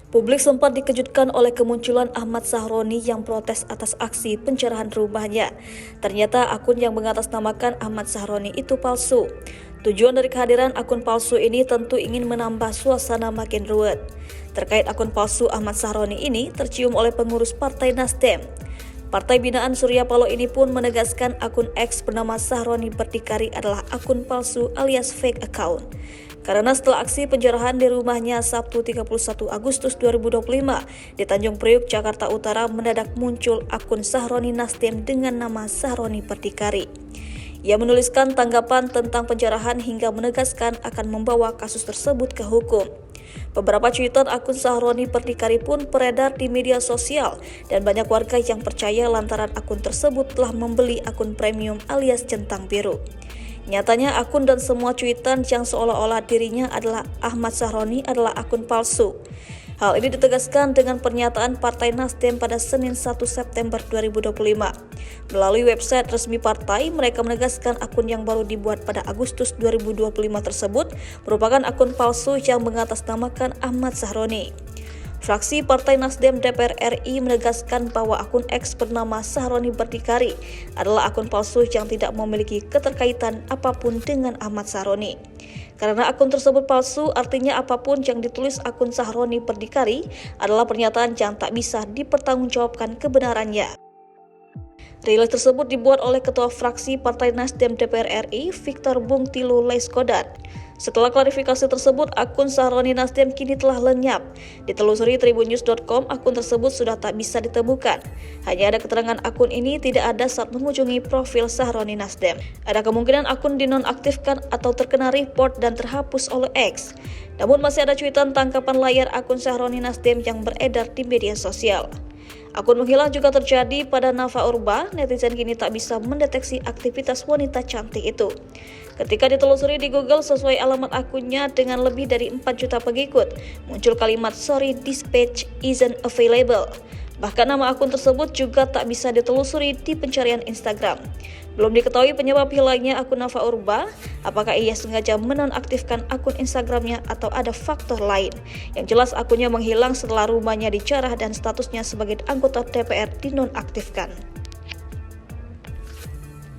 Publik sempat dikejutkan oleh kemunculan Ahmad Sahroni yang protes atas aksi pencerahan rumahnya. Ternyata akun yang mengatasnamakan Ahmad Sahroni itu palsu. Tujuan dari kehadiran akun palsu ini tentu ingin menambah suasana makin ruwet. Terkait akun palsu Ahmad Sahroni ini tercium oleh pengurus Partai Nasdem. Partai binaan Surya Paloh ini pun menegaskan akun X bernama Sahroni Berdikari adalah akun palsu alias fake account. Karena setelah aksi penjarahan di rumahnya Sabtu 31 Agustus 2025 di Tanjung Priuk, Jakarta Utara mendadak muncul akun Sahroni Nasdem dengan nama Sahroni Berdikari. Ia menuliskan tanggapan tentang penjarahan hingga menegaskan akan membawa kasus tersebut ke hukum. Beberapa cuitan akun Sahroni Berdikari pun beredar di media sosial dan banyak warga yang percaya lantaran akun tersebut telah membeli akun premium alias centang biru. Nyatanya akun dan semua cuitan yang seolah-olah dirinya adalah Ahmad Sahroni adalah akun palsu. Hal ini ditegaskan dengan pernyataan Partai Nasdem pada Senin 1 September 2025. Melalui website resmi partai, mereka menegaskan akun yang baru dibuat pada Agustus 2025 tersebut merupakan akun palsu yang mengatasnamakan Ahmad Sahroni. Fraksi Partai Nasdem DPR RI menegaskan bahwa akun X bernama Sahroni Berdikari adalah akun palsu yang tidak memiliki keterkaitan apapun dengan Ahmad Sahroni. Karena akun tersebut palsu, artinya apapun yang ditulis akun Sahroni Berdikari adalah pernyataan yang tak bisa dipertanggungjawabkan kebenarannya. Rilis tersebut dibuat oleh Ketua Fraksi Partai Nasdem DPR RI, Victor Bung Tilu Laiskodat. Setelah klarifikasi tersebut, akun Sahroni Nasdem kini telah lenyap. Ditelusuri tribunnews.com, akun tersebut sudah tak bisa ditemukan. Hanya ada keterangan akun ini tidak ada saat mengunjungi profil Sahroni Nasdem. Ada kemungkinan akun dinonaktifkan atau terkena report dan terhapus oleh X. Namun masih ada cuitan tangkapan layar akun Sahroni Nasdem yang beredar di media sosial. Akun menghilang juga terjadi pada Nafa Urba. Netizen kini tak bisa mendeteksi aktivitas wanita cantik itu. Ketika ditelusuri di Google sesuai alamat akunnya dengan lebih dari 4 juta pengikut, muncul kalimat "Sorry, this page isn't available". Bahkan nama akun tersebut juga tak bisa ditelusuri di pencarian Instagram. Belum diketahui penyebab hilangnya akun Nafa Urba, apakah ia sengaja menonaktifkan akun Instagramnya atau ada faktor lain. Yang jelas akunnya menghilang setelah rumahnya dijarah dan statusnya sebagai anggota DPR dinonaktifkan.